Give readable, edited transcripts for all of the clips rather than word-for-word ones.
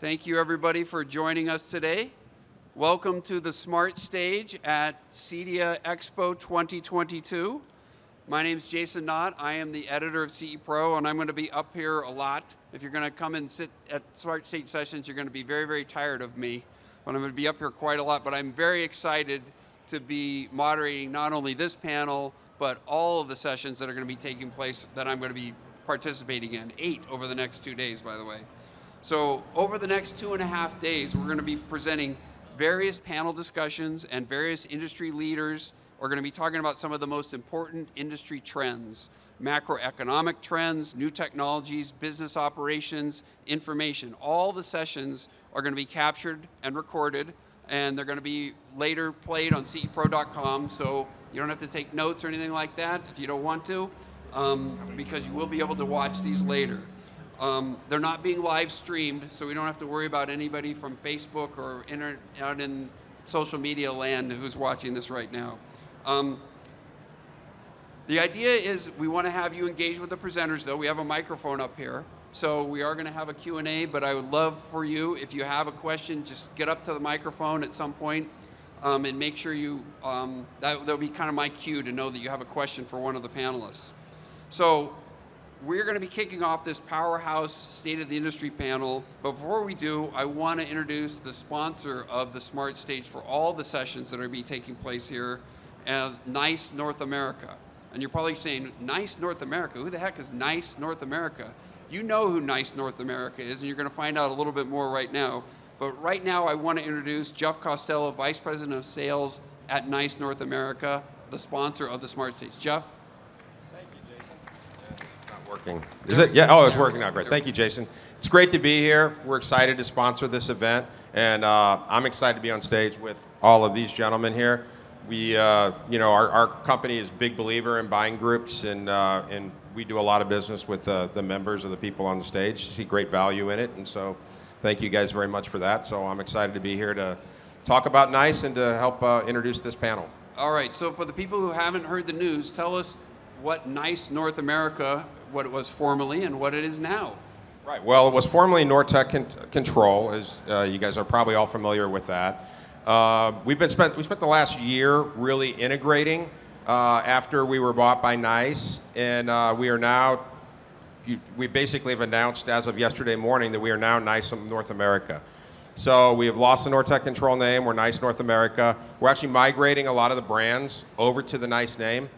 Thank you, everybody, for joining us today. Welcome to the Smart Stage at CEDIAExpo22. My name is Jason Knott. I am the editor of CE Pro, and I'm going to be up here a lot. If you're going to come and sit at Smart Stage sessions, you're going to be very, very tired of me. But I'm going to be up here quite a lot. But I'm very excited to be moderating not only this panel, but all of the sessions that are going to be taking place that I'm going to be participating in. 8 over the next 2 days, by the way. So over the next 2.5 days, we're going to be presenting various panel discussions, and various industry leaders are going to be talking about some of the most important industry trends, macroeconomic trends, new technologies, business operations, information. All the sessions are going to be captured and recorded, and they're going to be later played on CEPro.com, so you don't have to take notes or anything like that if you don't want to, because you will be able to watch these later. They're not being live streamed, so we don't have to worry about anybody from Facebook or out in social media land who's watching this right now. The idea is we want to have you engage with the presenters, though. We have a microphone up here, so we are going to have a Q&A, but I would love for you, if you have a question, just get up to the microphone at some point, and make sure you, that'll be kind of my cue to know that you have a question for one of the panelists. So we're going to be kicking off this powerhouse State of the Industry panel. But before we do, I want to introduce the sponsor of the Smart Stage for all the sessions that are going to be taking place here, NICE North America. And you're probably saying, NICE North America? Who the heck is NICE North America? You know who NICE North America is, and you're going to find out a little bit more right now. But right now, I want to introduce Jeff Costello, Vice President of Sales at NICE North America, the sponsor of the Smart Stage. Jeff? Thank you, Jason. It's not working. Is it? Yeah. Oh, it's working now. Great. Thank you, Jason. It's great to be here. We're excited to sponsor this event, and I'm excited to be on stage with all of these gentlemen here. We, our company is a big believer in buying groups, and we do a lot of business with the members of the people on the stage. See great value in it, and so thank you guys very much for that. So I'm excited to be here to talk about NICE and to help introduce this panel. All right, so for the people who haven't heard the news, tell us what NICE North America, what it was formerly and what it is now. Right, well, it was formerly Nortec Control, as you guys are probably all familiar with that. We spent the last year really integrating after we were bought by NICE, and we basically have announced as of yesterday morning that we are now NICE North America. So we have lost the Nortec Control name, we're NICE North America. We're actually migrating a lot of the brands over to the NICE name.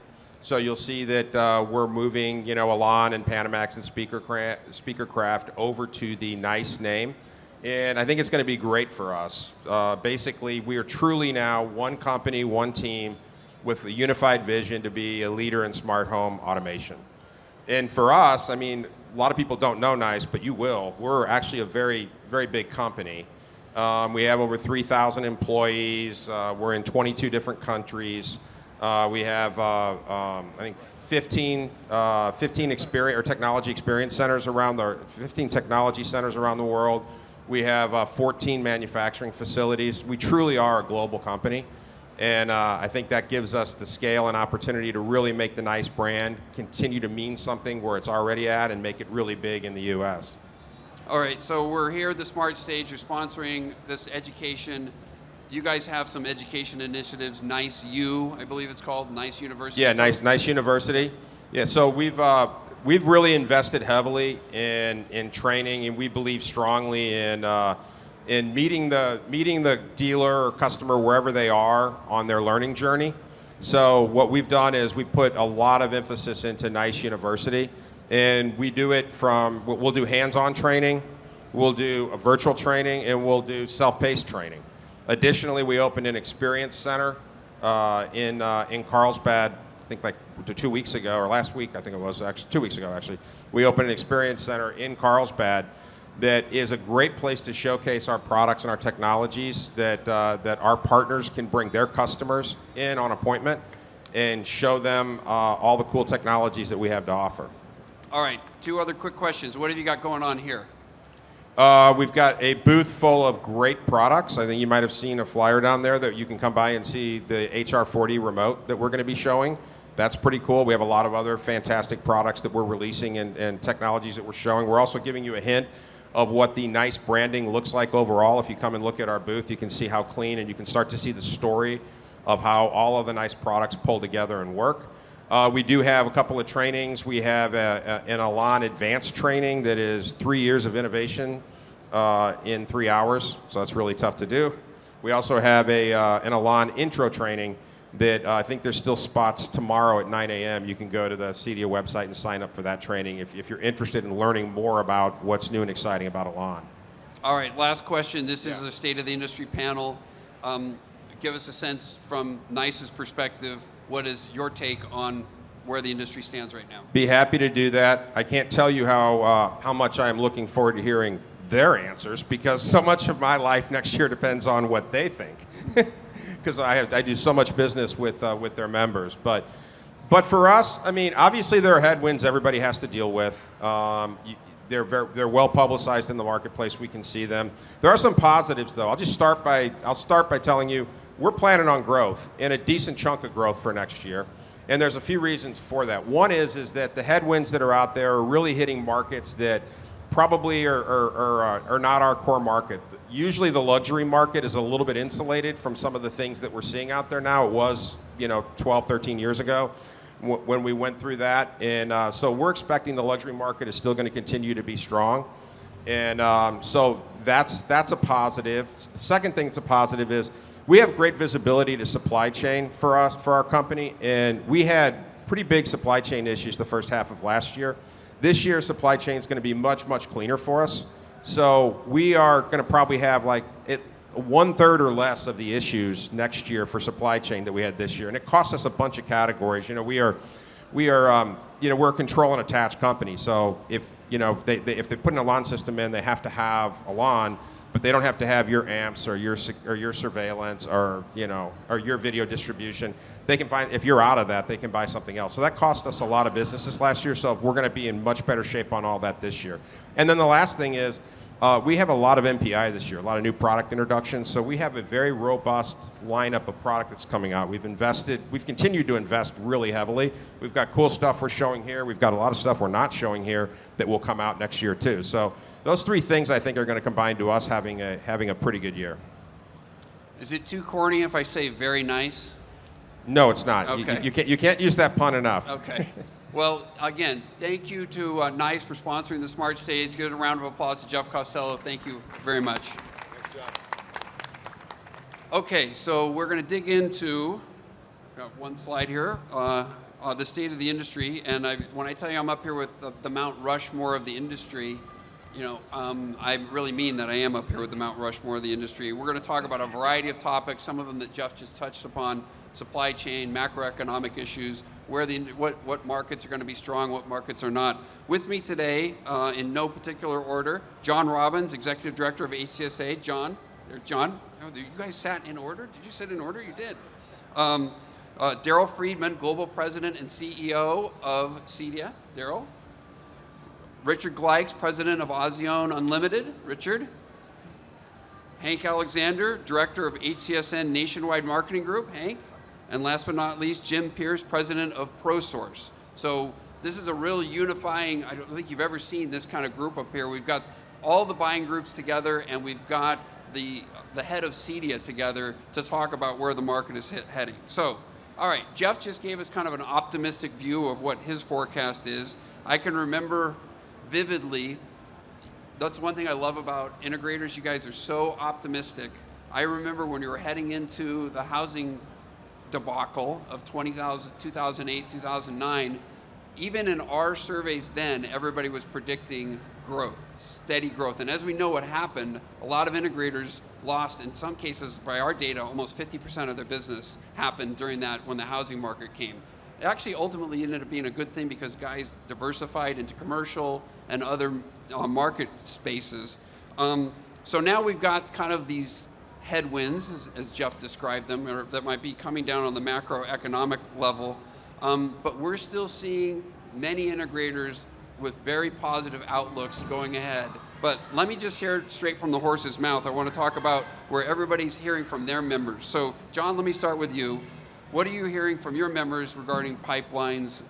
So you'll see that we're moving, Elan and Panamax and Speakercraft over to the NICE name. And I think it's going to be great for us. Basically, we are truly now one company, one team, with a unified vision to be a leader in smart home automation. And for us, I mean, a lot of people don't know NICE, but you will. We're actually a very, very big company. We have over 3,000 employees. We're in 22 different countries. We have, I think, 15 technology experience centers around 15 technology centers around the world. We have 14 manufacturing facilities. We truly are a global company, and I think that gives us the scale and opportunity to really make the NICE brand continue to mean something where it's already at and make it really big in the U.S. All right, so we're here at the Smart Stage. You're sponsoring this education. You guys have some education initiatives, NICE U, I believe it's called, NICE University. Yeah, NICE University. Yeah, so we've really invested heavily in training, and we believe strongly in meeting the dealer or customer wherever they are on their learning journey. So what we've done is we put a lot of emphasis into NICE University, and we do it we'll do hands-on training, we'll do a virtual training, and we'll do self-paced training. Additionally, we opened an experience center in Carlsbad, I think like 2 weeks ago, or last week, I think it was, actually 2 weeks ago, actually. We opened an experience center in Carlsbad that is a great place to showcase our products and our technologies that our partners can bring their customers in on appointment and show them all the cool technologies that we have to offer. All right, 2 other quick questions. What have you got going on here? We've got a booth full of great products. I think you might have seen a flyer down there that you can come by and see the HR40 remote that we're going to be showing. That's pretty cool. We have a lot of other fantastic products that we're releasing and technologies that we're showing. We're also giving you a hint of what the NICE branding looks like overall. If you come and look at our booth, you can see how clean, and you can start to see the story of how all of the NICE products pull together and work. We do have a couple of trainings. We have an Elan advanced training that is 3 years of innovation in 3 hours, so that's really tough to do. We also have an Elan intro training that I think there's still spots tomorrow at 9 a.m. You can go to the CEDIA website and sign up for that training if you're interested in learning more about what's new and exciting about Elan. All right, last question. This is the State of the Industry panel. Give us a sense from NICE's perspective. What is your take on where the industry stands right now? Be happy to do that. I can't tell you how much I'm looking forward to hearing their answers, because so much of my life next year depends on what they think. Because I do so much business with their members. But for us, I mean, obviously there are headwinds everybody has to deal with. They're well publicized in the marketplace. We can see them. There are some positives, though. I'll start by telling you we're planning on growth, and a decent chunk of growth for next year. And there's a few reasons for that. One is that the headwinds that are out there are really hitting markets that probably are not our core market. Usually the luxury market is a little bit insulated from some of the things that we're seeing out there now. It was, 12, 13 years ago when we went through that. And so we're expecting the luxury market is still going to continue to be strong. And so that's a positive. The second thing that's a positive is we have great visibility to supply chain for our company. And we had pretty big supply chain issues the first half of last year. This year, supply chain is going to be much, much cleaner for us. So we are going to probably have like 1/3 or less of the issues next year for supply chain that we had this year, and it costs us a bunch of categories. We're a control and attach company. So if they put an Elan system in, they have to have Elan, but they don't have to have your amps or your surveillance or your video distribution. They can buy, if you're out of that, they can buy something else. So that cost us a lot of business this last year, so we're going to be in much better shape on all that this year. And then the last thing is, we have a lot of NPI this year, a lot of new product introductions, so we have a very robust lineup of product that's coming out. We've continued to invest really heavily. We've got cool stuff we're showing here. We've got a lot of stuff we're not showing here that will come out next year too. So those three things I think are going to combine to us having a pretty good year. Is it too corny if I say very nice? No, it's not. Okay. You can't use that pun enough. Okay. Well, again, thank you to NICE for sponsoring the Smart Stage. Give a round of applause to Jeff Costello. Thank you very much. Nice job. Okay, so we're going to dig into, got one slide here, the state of the industry. And when I tell you I'm up here with the Mount Rushmore of the industry, I really mean that I am up here with the Mount Rushmore of the industry. We're going to talk about a variety of topics, some of them that Jeff just touched upon: supply chain, macroeconomic issues, what markets are going to be strong, what markets are not. With me today, in no particular order, John Robbins, Executive Director of HCSA. John, there's John. Oh, you guys sat in order? Did you sit in order? You did. Daryl Friedman, Global President and CEO of CEDIA. Daryl. Richard Gleiks, President of ASEAN Unlimited. Richard. Hank Alexander, Director of HCSN Nationwide Marketing Group. Hank. And last but not least, Jim Pierce, President of ProSource. So this is a real unifying, I don't think you've ever seen this kind of group up here. We've got all the buying groups together, and we've got the head of CEDIA together to talk about where the market is heading. So, all right, Jeff just gave us kind of an optimistic view of what his forecast is. I can remember vividly, that's one thing I love about integrators. You guys are so optimistic. I remember when we were heading into the housing debacle of 2008, 2009, even in our surveys then, everybody was predicting growth, steady growth. And as we know what happened, a lot of integrators lost, in some cases, by our data, almost 50% of their business happened during that when the housing market came. It actually ultimately ended up being a good thing because guys diversified into commercial and other market spaces. So now we've got kind of these headwinds, as Jeff described them, or that might be coming down on the macroeconomic level. But we're still seeing many integrators with very positive outlooks going ahead. But let me just hear it straight from the horse's mouth. I want to talk about where everybody's hearing from their members. So, John, let me start with you. What are you hearing from your members regarding pipelines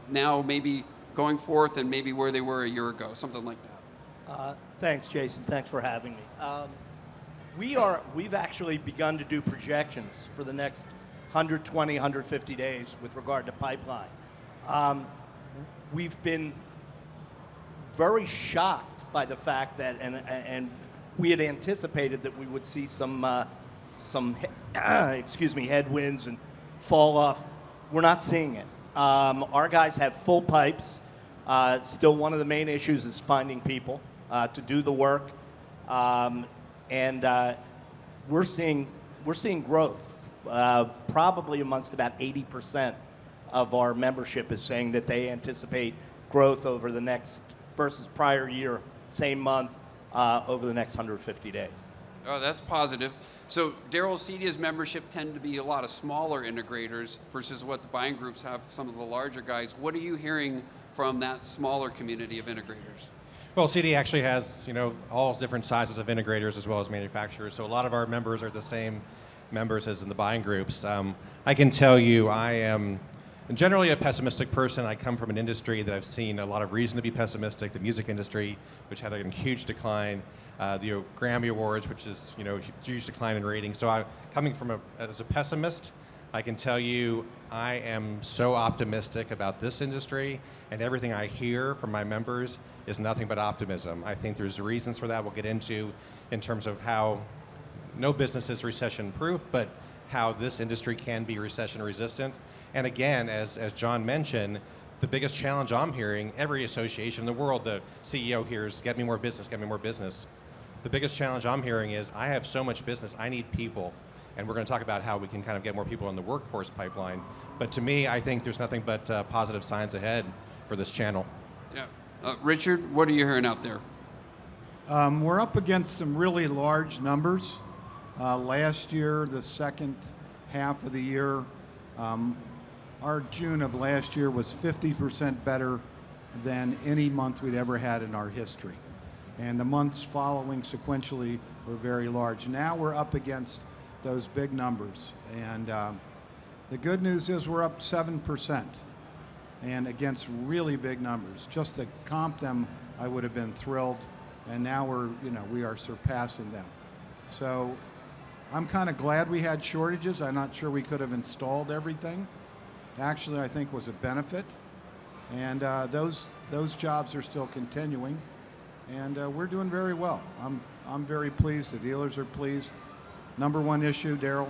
now, maybe going forth, and maybe where they were a year ago, something like that? Thanks, Jason. Thanks for having me. We've actually begun to do projections for the next 120, 150 days with regard to pipeline. We've been very shocked by the fact that, and we had anticipated that we would see some headwinds and fall off. We're not seeing it. Our guys have full pipes. Still, one of the main issues is finding people to do the work, and we're seeing growth. Probably amongst about 80% of our membership is saying that they anticipate growth over the next versus prior year, same month, over the next 150 days. Oh, that's positive. So, Daryl, CEDIA's membership tend to be a lot of smaller integrators versus what the buying groups have, some of the larger guys. What are you hearing from that smaller community of integrators? Well, CEDIA actually has, all different sizes of integrators as well as manufacturers. So a lot of our members are the same members as in the buying groups. I can tell you I am generally a pessimistic person. I come from an industry that I've seen a lot of reason to be pessimistic. The music industry, which had a huge decline. The Grammy Awards, which is, huge decline in ratings. So coming from as a pessimist, I can tell you I am so optimistic about this industry, and everything I hear from my members is nothing but optimism. I think there's reasons for that we'll get into in terms of how no business is recession-proof, but how this industry can be recession-resistant. And again, as John mentioned, the biggest challenge I'm hearing, every association in the world, the CEO hears, get me more business, get me more business. The biggest challenge I'm hearing is, I have so much business, I need people. And we're going to talk about how we can kind of get more people in the workforce pipeline. But to me, I think there's nothing but positive signs ahead for this channel. Yeah. Richard, what are you hearing out there? We're up against some really large numbers. Last year, the second half of the year, our June of last year was 50% better than any month we'd ever had in our history. And the months following sequentially were very large. Now we're up against those big numbers. And the good news is we're up 7%. And against really big numbers. Just to comp them, I would have been thrilled, and now we are surpassing them. So I'm kind of glad we had shortages. I'm not sure we could have installed everything. Actually, I think was a benefit, and those jobs are still continuing, and we're doing very well. I'm very pleased. The dealers are pleased. Number one issue, Daryl,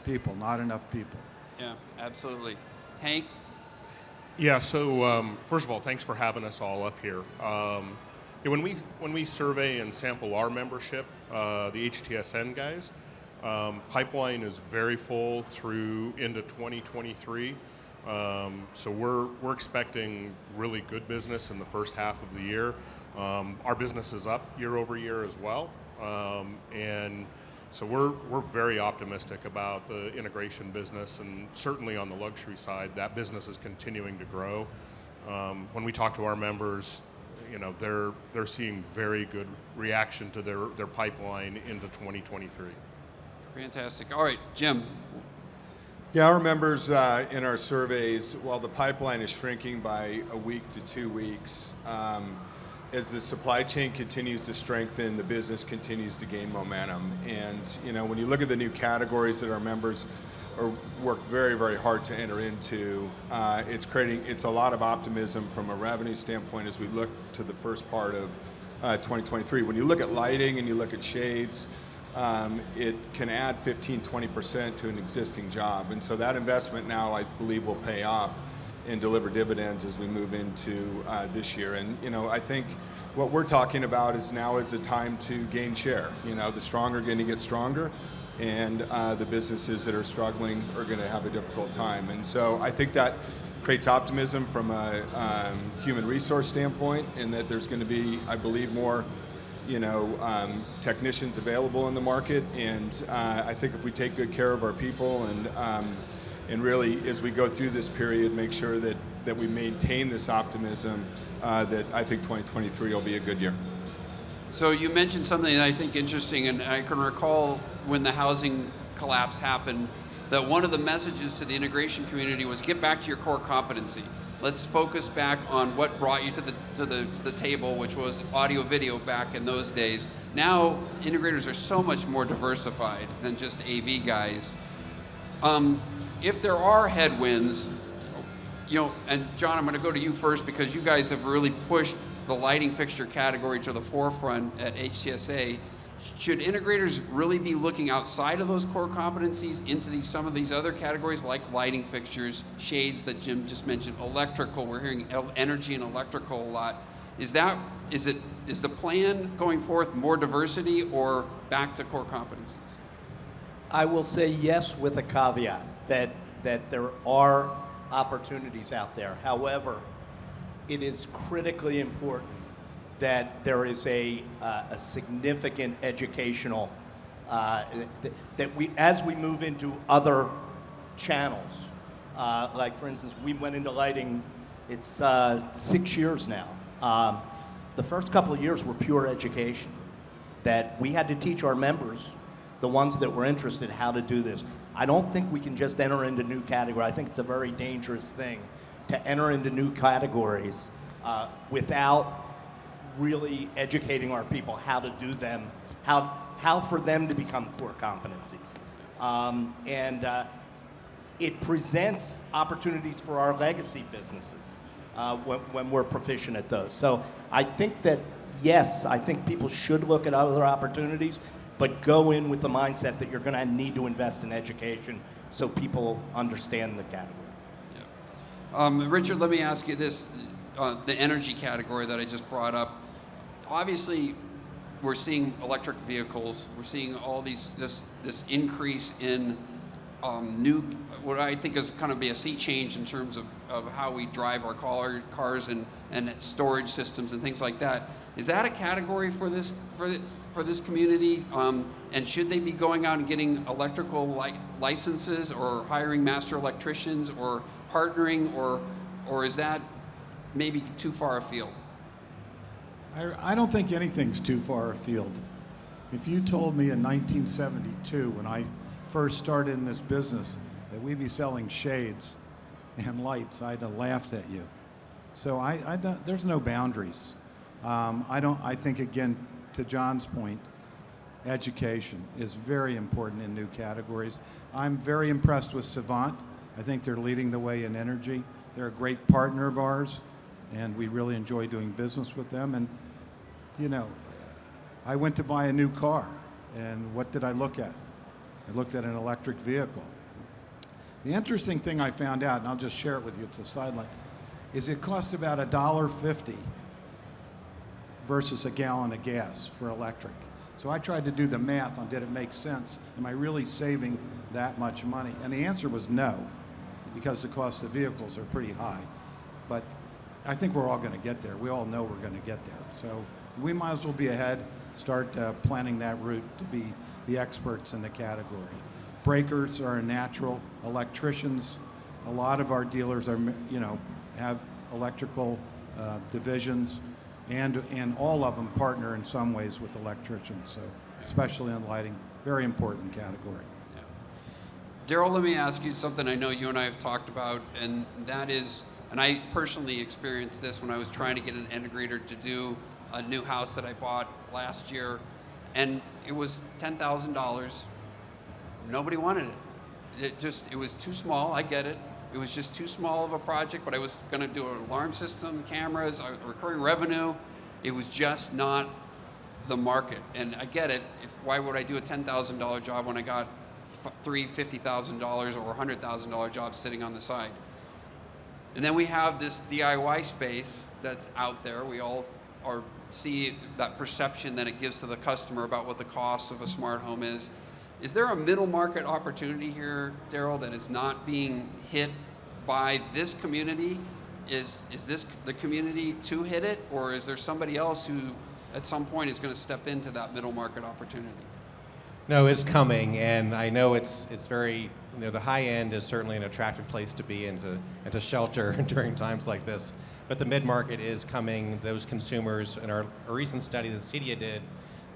people, not enough people. Yeah, absolutely. Hank? Yeah, so first of all, thanks for having us all up here. When we survey and sample our membership, the HTSN guys, pipeline is very full through into 2023. So we're expecting really good business in the first half of the year. Our business is up year over year as well, and so we're very optimistic about the integration business, and certainly on the luxury side, that business is continuing to grow. When we talk to our members, they're seeing very good reaction to their pipeline into 2023. Fantastic. All right, Jim. Yeah, our members in our surveys, while the pipeline is shrinking by a week to 2 weeks, as the supply chain continues to strengthen, the business continues to gain momentum. And when you look at the new categories that our members work very, very hard to enter into, it's a lot of optimism from a revenue standpoint as we look to the first part of 2023. When you look at lighting and you look at shades, it can add 15-20% to an existing job. And so that investment now, I believe, will pay off and deliver dividends as we move into this year. And I think what we're talking about is now is a time to gain share. The strong are going to get stronger, and the businesses that are struggling are going to have a difficult time. And so I think that creates optimism from a human resource standpoint, in that there's going to be, I believe, more technicians available in the market. And I think if we take good care of our people and really, as we go through this period, make sure that we maintain this optimism, that I think 2023 will be a good year. So you mentioned something that I think interesting, and I can recall when the housing collapse happened, that one of the messages to the integration community was get back to your core competency. let's focus back on what brought you to the table, which was audio video back in those days. Now integrators are so much more diversified than just AV guys. If there are headwinds, and John, I'm going to go to you first because you guys have really pushed the lighting fixture category to the forefront at HCSA. Should integrators really be looking outside of those core competencies into some of these other categories like lighting fixtures, shades that Jim just mentioned, electrical? We're hearing energy and electrical a lot. Is the plan going forth more diversity or back to core competencies? I will say yes with a caveat that there are opportunities out there. However, it is critically important that there is a significant educational, that we, as we move into other channels, like for instance, we went into lighting, it's 6 years now. The first couple of years were pure education, that we had to teach our members, the ones that were interested, how to do this. I don't think we can just enter into new categories. I think it's a very dangerous thing to enter into new categories without really educating our people how to do them, how for them to become core competencies. It presents opportunities for our legacy businesses when we're proficient at those. So I think that, yes, I think people should look at other opportunities, but go in with the mindset that you're going to need to invest in education so people understand the category. Yeah. Richard, let me ask you this, the energy category that I just brought up. Obviously, we're seeing electric vehicles. We're seeing all this increase in new, what I think is kind of be a sea change in terms of how we drive our cars and storage systems and things like that. Is that a category for this community? And should they be going out and getting electrical licenses or hiring master electricians or partnering, or is that maybe too far afield? I don't think anything's too far afield. If you told me in 1972, when I first started in this business, that we'd be selling shades and lights, I'd have laughed at you. So there's no boundaries. I think, again, to John's point, education is very important in new categories. I'm very impressed with Savant. I think they're leading the way in energy. They're a great partner of ours, and we really enjoy doing business with them. And I went to buy a new car, and what did I look at? I looked at an electric vehicle. The interesting thing I found out, and I'll just share it with you, it's a sideline, is it costs about $1.50 versus a gallon of gas for electric. So I tried to do the math on, did it make sense? Am I really saving that much money? And the answer was no, because the cost of vehicles are pretty high. But I think we're all going to get there. We all know we're going to get there. So we might as well be ahead, start planning that route to be the experts in the category. Breakers are a natural. Electricians, a lot of our dealers are, have electrical divisions, and all of them partner in some ways with electricians. So especially in lighting, very important category. Daryl, let me ask you something I know you and I have talked about, and that is, and I personally experienced this when I was trying to get an integrator to do a new house that I bought last year, and it was $10,000. Nobody wanted it. It was too small. I get it. It was just too small of a project, but I was going to do an alarm system, cameras, recurring revenue. It was just not the market. And I get it. Why would I do a $10,000 job when I got three $50,000 or $100,000 jobs sitting on the side? And then we have this DIY space that's out there. We all see that perception that it gives to the customer about what the cost of a smart home is. Is there a middle market opportunity here, Daryl, that is not being hit by this community? Is this the community to hit it, or is there somebody else who at some point is going to step into that middle market opportunity? No, it's coming, and I know it's very, the high end is certainly an attractive place to be and to shelter during times like this. But the mid-market is coming. Those consumers, in a recent study that CEDIA did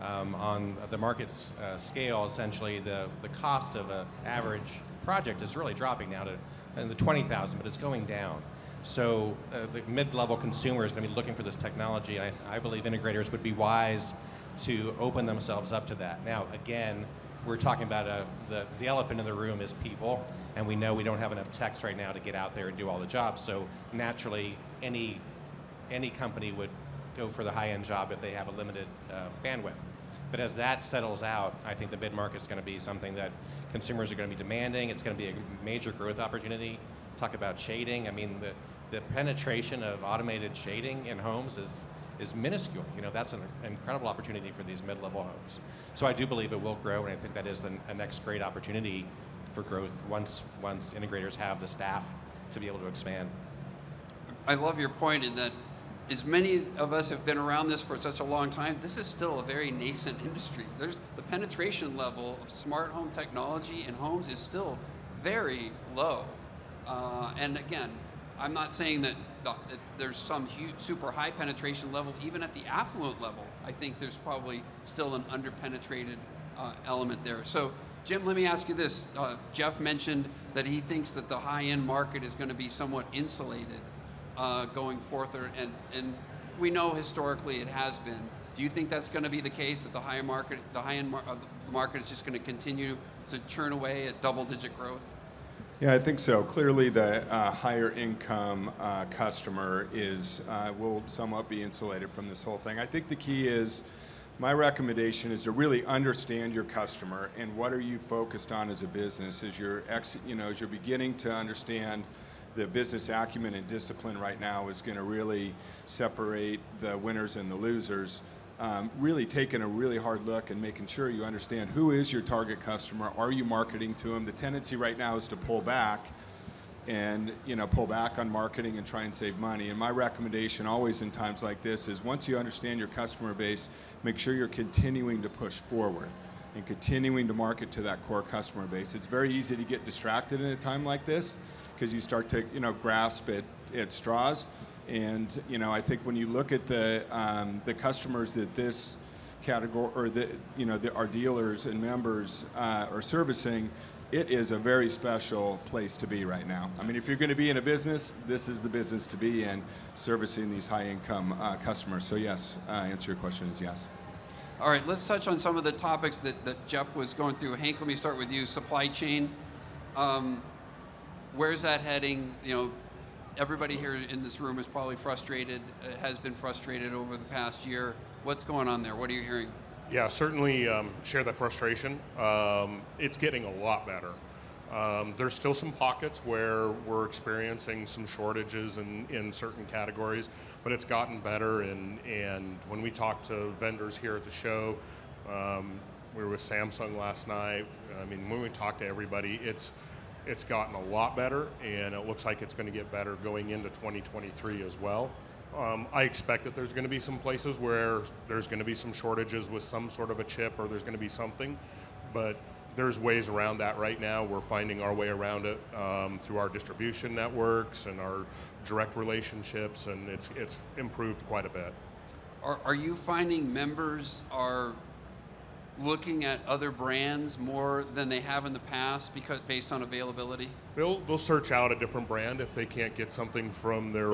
on the market's scale, essentially the cost of an average project is really dropping now to in the $20,000, but it's going down. So the mid-level consumer is going to be looking for this technology. I believe integrators would be wise to open themselves up to that. Now, again, we're talking about the elephant in the room is people, and we know we don't have enough techs right now to get out there and do all the jobs. So naturally, any company would go for the high-end job if they have a limited bandwidth. But as that settles out, I think the mid-market is going to be something that consumers are going to be demanding. It's going to be a major growth opportunity. Talk about shading. I mean, the penetration of automated shading in homes is minuscule. You know, that's an incredible opportunity for these mid-level homes. So I do believe it will grow, and I think that is the next great opportunity for growth once integrators have the staff to be able to expand. I love your point in that as many of us have been around this for such a long time, this is still a very nascent industry. There's the penetration level of smart home technology in homes is still very low. And again, I'm not saying that there's some huge, super high penetration level, even at the affluent level. I think there's probably still an underpenetrated element there. So, Jim, let me ask you this. Jeff mentioned that he thinks that the high-end market is going to be somewhat insulated going forth, and we know historically it has been. Do you think that's going to be the case, that the high-end market is just going to continue to churn away at double-digit growth? Yeah, I think so. Clearly, the higher income customer will somewhat be insulated from this whole thing. I think the key is, my recommendation is to really understand your customer and what are you focused on as a business. As you're beginning to understand the business acumen and discipline right now is going to really separate the winners and the losers. Really taking a really hard look and making sure you understand who is your target customer. Are you marketing to them? The tendency right now is to pull back and pull back on marketing and try and save money. And my recommendation always in times like this is once you understand your customer base, make sure you're continuing to push forward and continuing to market to that core customer base. It's very easy to get distracted in a time like this because you start to grasp at straws. And I think when you look at the customers that this category or our dealers and members are servicing, it is a very special place to be right now. I mean, if you're going to be in a business, this is the business to be in, servicing these high-income customers. So yes, answer your question is yes. All right, let's touch on some of the topics that Jeff was going through. Hank, let me start with you. Supply chain. Where's that heading? Everybody here in this room is probably frustrated, has been frustrated over the past year. What's going on there? What are you hearing? Yeah, certainly share that frustration. It's getting a lot better. There's still some pockets where we're experiencing some shortages in certain categories, but it's gotten better. And when we talk to vendors here at the show, we were with Samsung last night. I mean, when we talk to everybody, it's gotten a lot better, and it looks like it's going to get better going into 2023 as well. I expect that there's going to be some places where there's going to be some shortages with some sort of a chip, or there's going to be something, but there's ways around that right now. We're finding our way around it through our distribution networks and our direct relationships, and it's improved quite a bit. Are you finding members are looking at other brands more than they have in the past based on availability? They'll search out a different brand if they can't get something from their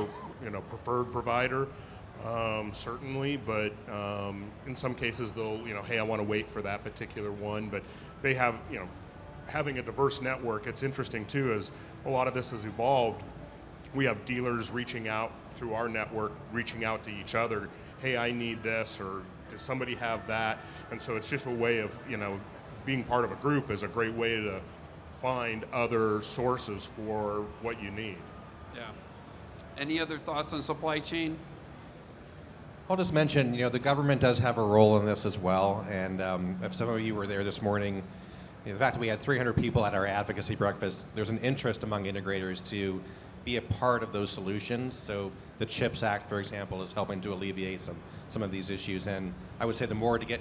preferred provider, certainly. But in some cases they'll hey, I want to wait for that particular one. But they have having a diverse network. It's interesting too, as a lot of this has evolved. We have dealers reaching out through our network, reaching out to each other. Hey, I need this, or does somebody have that? And so it's just a way of, being part of a group is a great way to find other sources for what you need. Yeah. Any other thoughts on supply chain? I'll just mention, the government does have a role in this as well. And if some of you were there this morning, the fact that we had 300 people at our advocacy breakfast, there's an interest among integrators to be a part of those solutions. So the CHIPS Act, for example, is helping to alleviate some of these issues. And I would say the more to get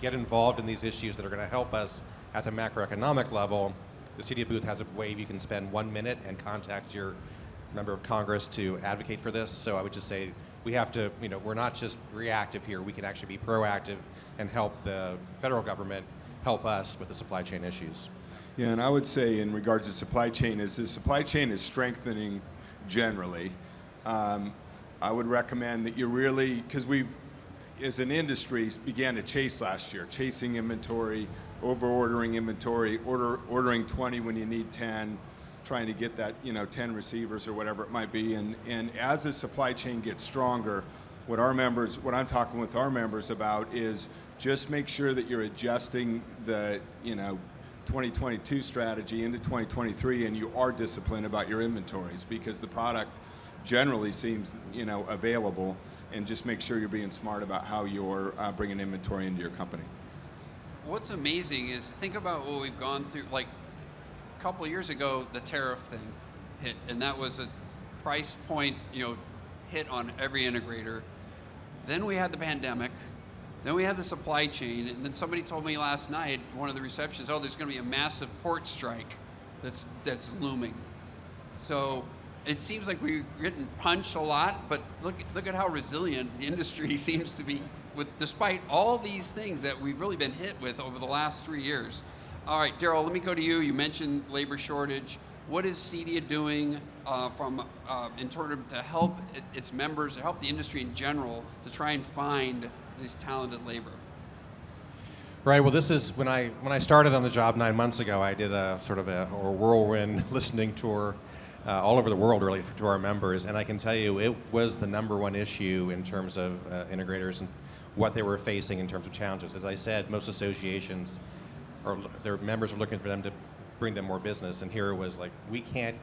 involved in these issues that are going to help us at the macroeconomic level, the CEDIA booth has a way you can spend 1 minute and contact your member of Congress to advocate for this. So I would just say we have to, we're not just reactive here. We can actually be proactive and help the federal government help us with the supply chain issues. Yeah, and I would say in regards to supply chain, the supply chain is strengthening generally. I would recommend that you really, because we've, as an industry, began to chase last year, chasing inventory, over-ordering inventory, ordering 20 when you need 10, trying to get that 10 receivers or whatever it might be. And as the supply chain gets stronger, what I'm talking with our members about is just make sure that you're adjusting the 2022 strategy into 2023, and you are disciplined about your inventories, because the product generally seems available, and just make sure you're being smart about how you're bringing inventory into your company. What's amazing is, think about what we've gone through. Like a couple of years ago, the tariff thing hit, and that was a price point, hit on every integrator. Then we had the pandemic. Then we had the supply chain, and then somebody told me last night, one of the receptions, there's going to be a massive port strike that's looming. So it seems like we're getting punched a lot, but look at how resilient the industry seems to be, despite all these things that we've really been hit with over the last 3 years. All right, Daryl, let me go to you. You mentioned labor shortage. What is CEDIA doing in order to help its members, to help the industry in general, to try and find this talented labor? Right. Well, this is when I started on the job 9 months ago. I did a sort of a whirlwind listening tour all over the world, really, to our members, and I can tell you it was the number one issue in terms of integrators and what they were facing in terms of challenges. As I said, most associations, their members are looking for them to bring them more business, and here it was like we can't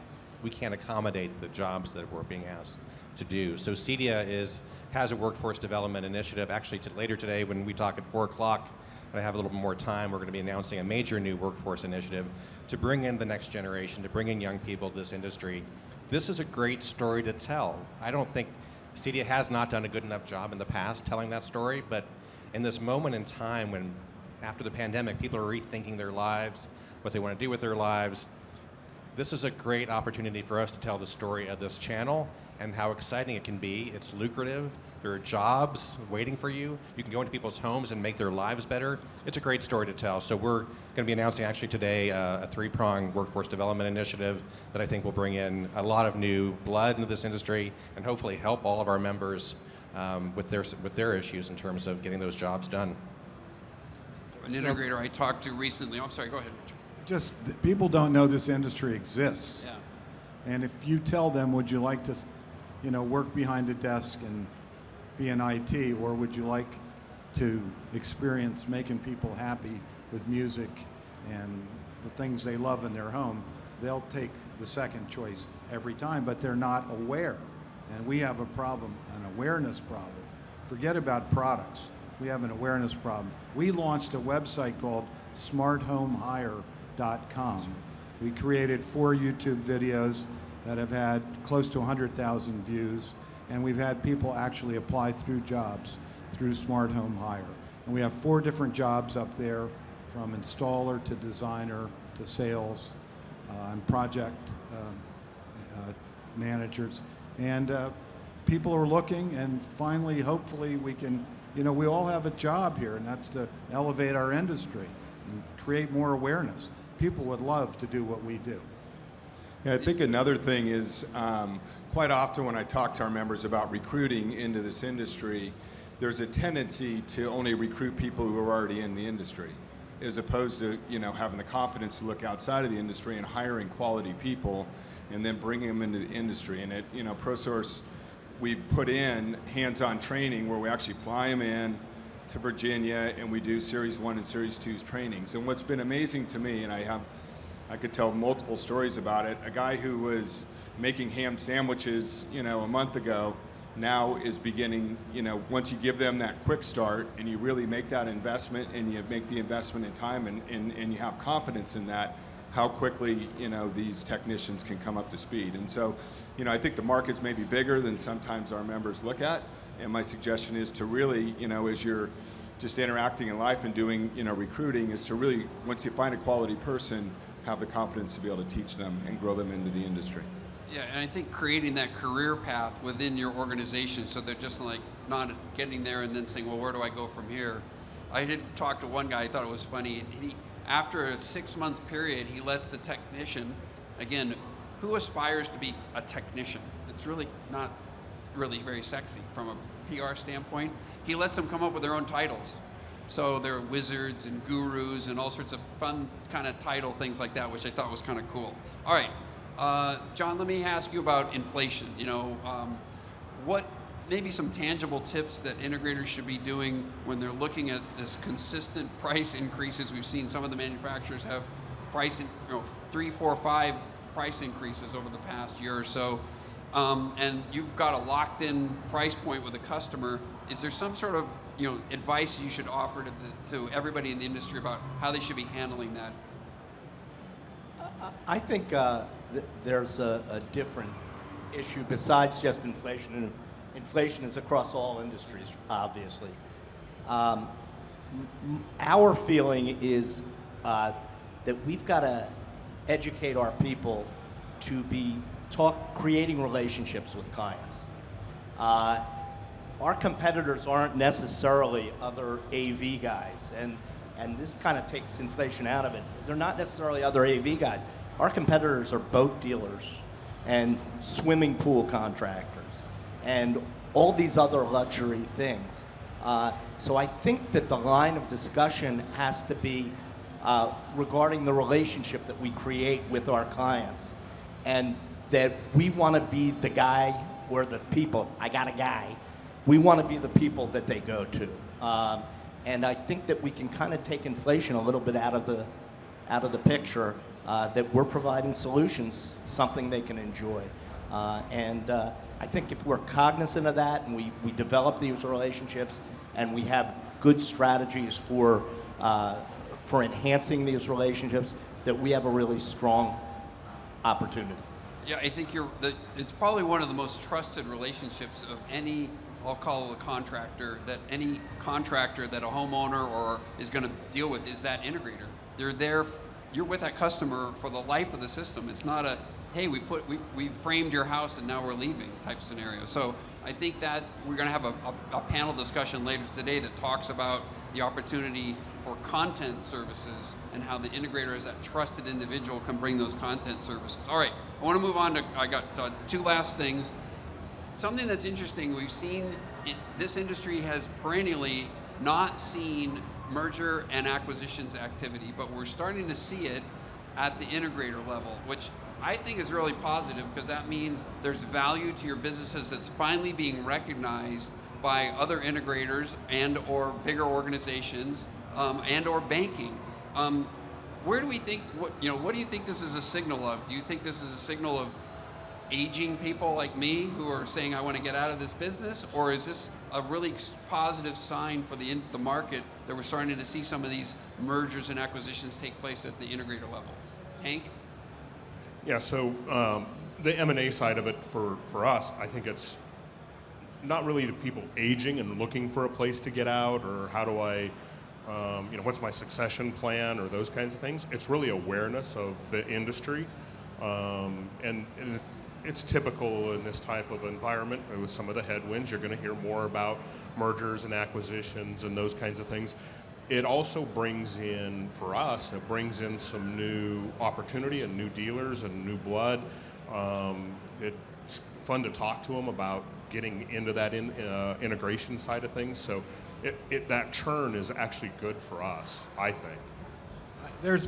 accommodate the jobs that we're being asked to do. So CEDIA has a workforce development initiative. Actually, later today, when we talk at 4 o'clock, and I have a little bit more time, we're going to be announcing a major new workforce initiative to bring in the next generation, to bring in young people to this industry. This is a great story to tell. I don't think CEDIA has not done a good enough job in the past telling that story, but in this moment in time when, after the pandemic, people are rethinking their lives, what they want to do with their lives, this is a great opportunity for us to tell the story of this channel and how exciting it can be. It's lucrative. There are jobs waiting for you. You can go into people's homes and make their lives better. It's a great story to tell. So we're going to be announcing actually today a 3-pronged workforce development initiative that I think will bring in a lot of new blood into this industry and hopefully help all of our members with their issues in terms of getting those jobs done. An integrator I talked to recently. I'm sorry, go ahead. Just people don't know this industry exists. Yeah. And if you tell them, would you like to, work behind a desk and be in IT, or would you like to experience making people happy with music and the things they love in their home, they'll take the second choice every time, but they're not aware. And we have a problem, an awareness problem. Forget about products. We have an awareness problem. We launched a website called smarthomehire.com. We created 4 YouTube videos that have had close to 100,000 views, and we've had people actually apply through jobs through Smart Home Hire. And we have 4 different jobs up there, from installer to designer to sales and project managers. And people are looking, and finally, hopefully, we can, we all have a job here, and that's to elevate our industry and create more awareness. People would love to do what we do. Yeah, I think another thing is quite often when I talk to our members about recruiting into this industry, there's a tendency to only recruit people who are already in the industry, as opposed to having the confidence to look outside of the industry and hiring quality people and then bringing them into the industry. And at ProSource, we've put in hands-on training where we actually fly them in to Virginia and we do Series 1 and Series 2 trainings. And what's been amazing to me, and I could tell multiple stories about it, a guy who was making ham sandwiches, a month ago, now is beginning, once you give them that quick start and you really make that investment and you make the investment in time and you have confidence in that, how quickly, these technicians can come up to speed. And so, I think the market's maybe bigger than sometimes our members look at. And my suggestion is to really, as you're just interacting in life and doing, recruiting, is to really, once you find a quality person, have the confidence to be able to teach them and grow them into the industry. Yeah, and I think creating that career path within your organization, so they're just like not getting there and then saying, well, where do I go from here? I did talk to one guy, I thought it was funny. After a 6-month period, he lets the technician, again, who aspires to be a technician? it's really not really very sexy from a PR standpoint. He lets them come up with their own titles. So they're wizards and gurus and all sorts of fun kind of title things like that, which I thought was kind of cool. All right, John, let me ask you about inflation. What maybe some tangible tips that integrators should be doing when they're looking at this consistent price increases? We've seen some of the manufacturers have price, 3, 4, 5 price increases over the past year or so, and you've got a locked-in price point with a customer. Is there some sort of advice you should offer to everybody in the industry about how they should be handling that? I think there's a different issue besides just inflation, and inflation is across all industries, obviously. Our feeling is that we've got to educate our people to be creating relationships with clients. Our competitors aren't necessarily other AV guys, and this kind of takes inflation out of it. They're not necessarily other AV guys. Our competitors are boat dealers and swimming pool contractors and all these other luxury things. So I think that the line of discussion has to be regarding the relationship that we create with our clients, and that we want to be the guy or the people. I got a guy. We want to be the people that they go to, and I think that we can kind of take inflation a little bit out of the picture. That we're providing solutions, something they can enjoy, and I think if we're cognizant of that and we develop these relationships and we have good strategies for enhancing these relationships, that we have a really strong opportunity. Yeah, I think it's probably one of the most trusted relationships of any, I'll call it a contractor, that any contractor that a homeowner or is going to deal with is that integrator. They're there, you're with that customer for the life of the system. It's not a, hey, we framed your house and now we're leaving type scenario. So I think that we're going to have a panel discussion later today that talks about the opportunity for content services and how the integrator as that trusted individual can bring those content services. All right, I want to move on to, I got 2 last things. Something that's interesting, we've seen, this industry has perennially not seen merger and acquisitions activity, but we're starting to see it at the integrator level, which I think is really positive because that means there's value to your businesses that's finally being recognized by other integrators and or bigger organizations and or banking. Where do we think, what do you think this is a signal of? Do you think this is a signal of aging people like me who are saying I want to get out of this business, or is this a really positive sign for the market that we're starting to see some of these mergers and acquisitions take place at the integrator level? Hank? Yeah, so the M&A side of it for us, I think it's not really the people aging and looking for a place to get out, or how do I, what's my succession plan, or those kinds of things. It's really awareness of the industry, and it's typical in this type of environment with some of the headwinds. You're going to hear more about mergers and acquisitions and those kinds of things. It also brings in, for us, it brings in some new opportunity and new dealers and new blood. It's fun to talk to them about getting into that integration side of things. So that churn is actually good for us, I think. There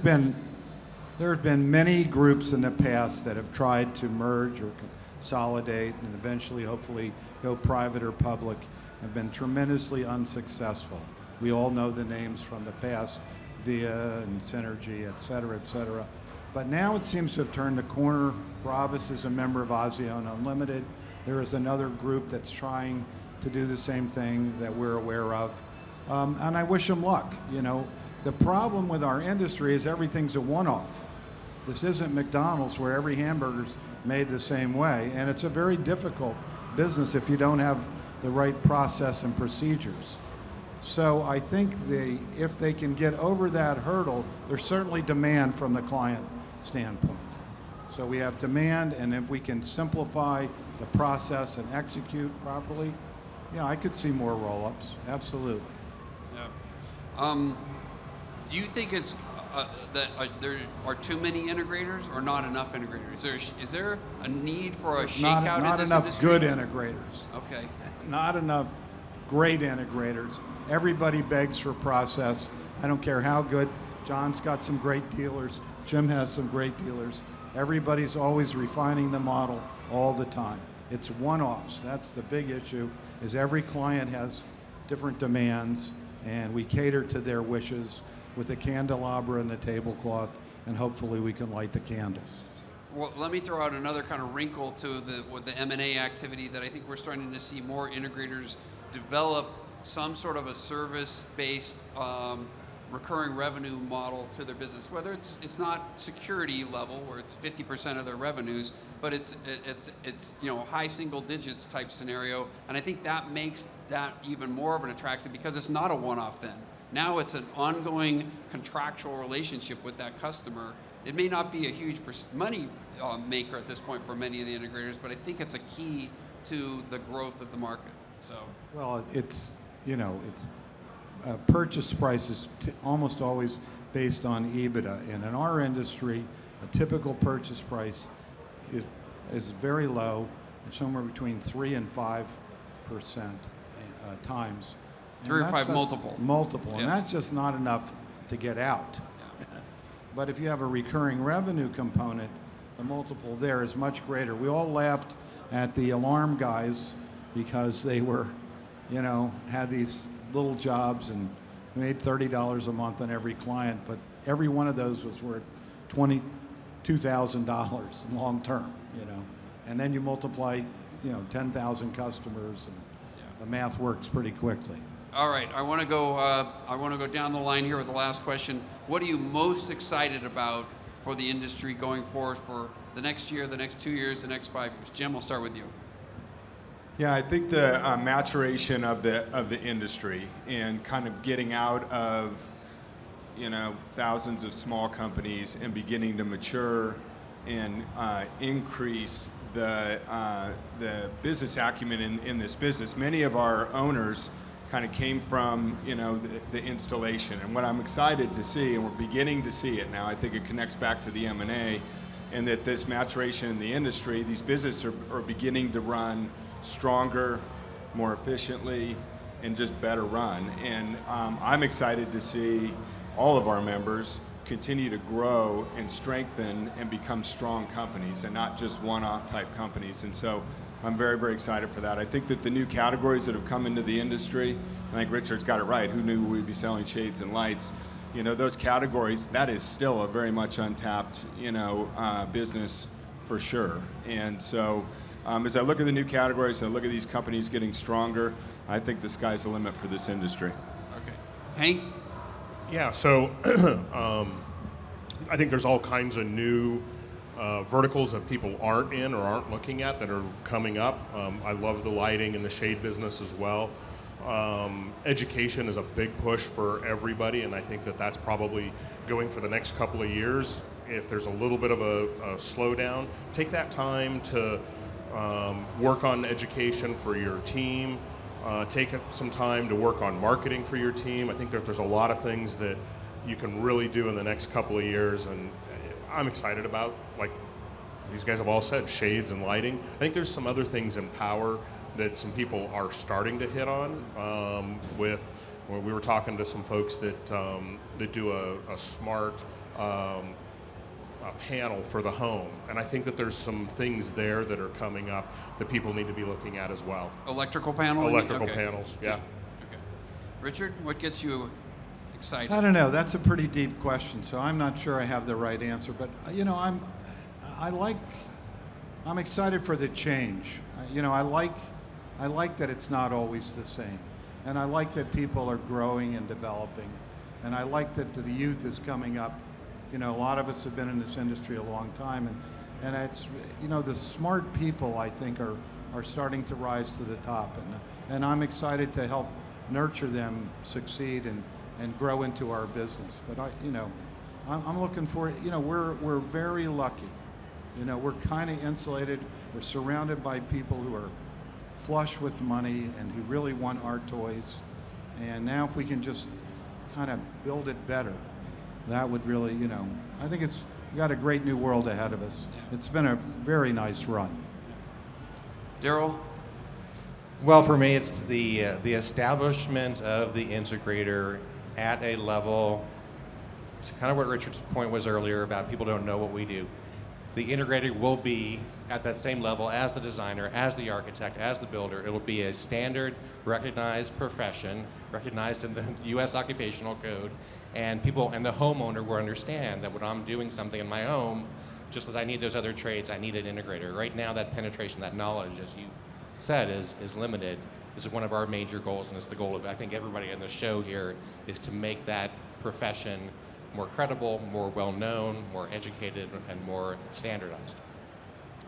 have been many groups in the past that have tried to merge or consolidate and eventually, hopefully, go private or public, have been tremendously unsuccessful. We all know the names from the past, Via and Synergy, et cetera, et cetera. But now it seems to have turned the corner. Bravas is a member of ASEAN Unlimited. There is another group that's trying to do the same thing that we're aware of. And I wish them luck. The problem with our industry is everything's a one-off. This isn't McDonald's where every hamburger's made the same way. And it's a very difficult business if you don't have the right process and procedures. So I think if they can get over that hurdle, there's certainly demand from the client standpoint. So we have demand, and if we can simplify the process and execute properly, yeah, I could see more roll-ups, absolutely. Yeah. Do you think it's that there are too many integrators or not enough integrators? Is there a need for a shakeout Not in this enough industry? good integrators. Okay. Not enough great integrators. Everybody begs for process. I don't care how good. John's got some great dealers. Jim has some great dealers. Everybody's always refining the model all the time. It's one-offs. That's the big issue, is every client has different demands, and we cater to their wishes with the candelabra and the tablecloth, and hopefully we can light the candles. Well, let me throw out another kind of wrinkle to with the M&A activity that I think we're starting to see more integrators develop some sort of a service-based recurring revenue model to their business. Whether it's not security level where it's 50% of their revenues, but it's high single digits type scenario, and I think that makes that even more of an attractive because it's not a one-off then. Now it's an ongoing contractual relationship with that customer. It may not be a huge money maker at this point for many of the integrators, but I think it's a key to the growth of the market. So, Well, it's purchase price is almost always based on EBITDA, and in our industry, a typical purchase price is very low, somewhere between 3 and 5% times. And 3 or that's 5 just multiple. Multiple, Yeah. and that's just not enough to get out. But if you have a recurring revenue component, the multiple there is much greater. We all laughed at the alarm guys because they were, had these little jobs and made $30 a month on every client, but every one of those was worth $22,000 long term, And then you multiply, 10,000 customers, and the math works pretty quickly. all right, I want to go down the line here with the last question. What are you most excited about for the industry going forward for the next year, the next 2 years, the next 5 years? Jim, we'll start with you. Yeah, I think the maturation of the industry and kind of getting out of thousands of small companies and beginning to mature and increase the business acumen in this business. Many of our owners kind of came from the installation, and what I'm excited to see, and we're beginning to see it now, I think it connects back to the M&A, and that this maturation in the industry, these businesses are beginning to run stronger, more efficiently, and just better run. And I'm excited to see all of our members continue to grow and strengthen and become strong companies and not just one-off type companies. And so I'm very, very excited for that. I think that the new categories that have come into the industry, I think Richard's got it right. Who knew we'd be selling shades and lights? Those categories, that is still a very much untapped, business for sure. And so as I look at the new categories, and I look at these companies getting stronger, I think the sky's the limit for this industry. Okay. Hank? Yeah, so I think there's all kinds of new verticals that people aren't in or aren't looking at that are coming up. I love the lighting and the shade business as well. Education is a big push for everybody, and I think that that's probably going for the next couple of years. If there's a little bit of a slowdown, take that time to work on education for your team. Take some time to work on marketing for your team. I think that there's a lot of things that you can really do in the next couple of years, and I'm excited about, like these guys have all said, shades and lighting. I think there's some other things in power that some people are starting to hit on. When we were talking to some folks that do a smart panel for the home, and I think that there's some things there that are coming up that people need to be looking at as well. Electrical panel? Electrical Okay. panels, yeah. Okay. Richard, what gets you excited? I don't know. That's a pretty deep question, so I'm not sure I have the right answer. But I'm excited for the change. I like that it's not always the same, and I like that people are growing and developing, and I like that the youth is coming up. A lot of us have been in this industry a long time, and it's the smart people I think are starting to rise to the top, and I'm excited to help nurture them succeed and grow into our business. But I'm looking for we're very lucky. We're kind of insulated. We're surrounded by people who are flush with money and who really want our toys. And now if we can just kind of build it better, that would really, I think we got a great new world ahead of us. It's been a very nice run. Daryl? Well, for me, it's the establishment of the integrator at a level. It's kind of what Richard's point was earlier about people don't know what we do. The integrator will be at that same level as the designer, as the architect, as the builder. It'll be a standard, recognized profession, recognized in the U.S. Occupational Code, and people and the homeowner will understand that when I'm doing something in my home, just as I need those other trades, I need an integrator. Right now, that penetration, that knowledge, as you said, is limited. This is one of our major goals, and it's the goal of, I think, everybody on the show here, is to make that profession more credible, more well-known, more educated, and more standardized.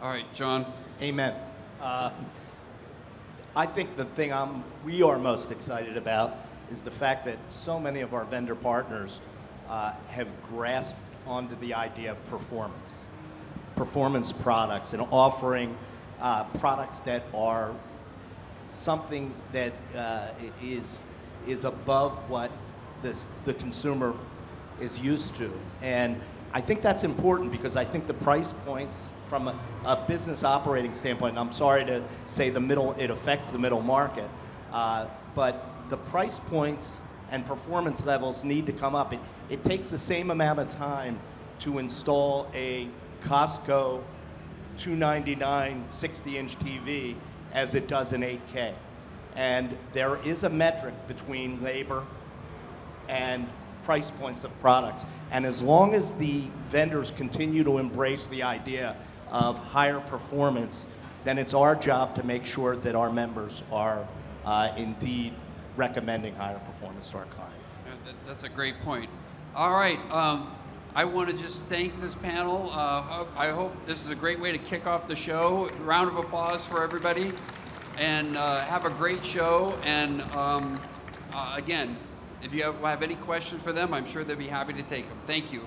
All right, John. Amen. I think the thing we are most excited about is the fact that so many of our vendor partners have grasped onto the idea of performance products, and offering products that are something that is above what the consumer is used to. And I think that's important, because I think the price points from a business operating standpoint, and I'm sorry to say it affects the middle market, but the price points and performance levels need to come up. It takes the same amount of time to install a Costco $299 60-inch TV as it does an 8K. And there is a metric between labor and price points of products. And as long as the vendors continue to embrace the idea of higher performance, then it's our job to make sure that our members are indeed recommending higher performance to our clients. That's a great point. All right. I want to just thank this panel. I hope this is a great way to kick off the show. Round of applause for everybody. And have a great show. And again, if you have any questions for them, I'm sure they'd be happy to take them. Thank you.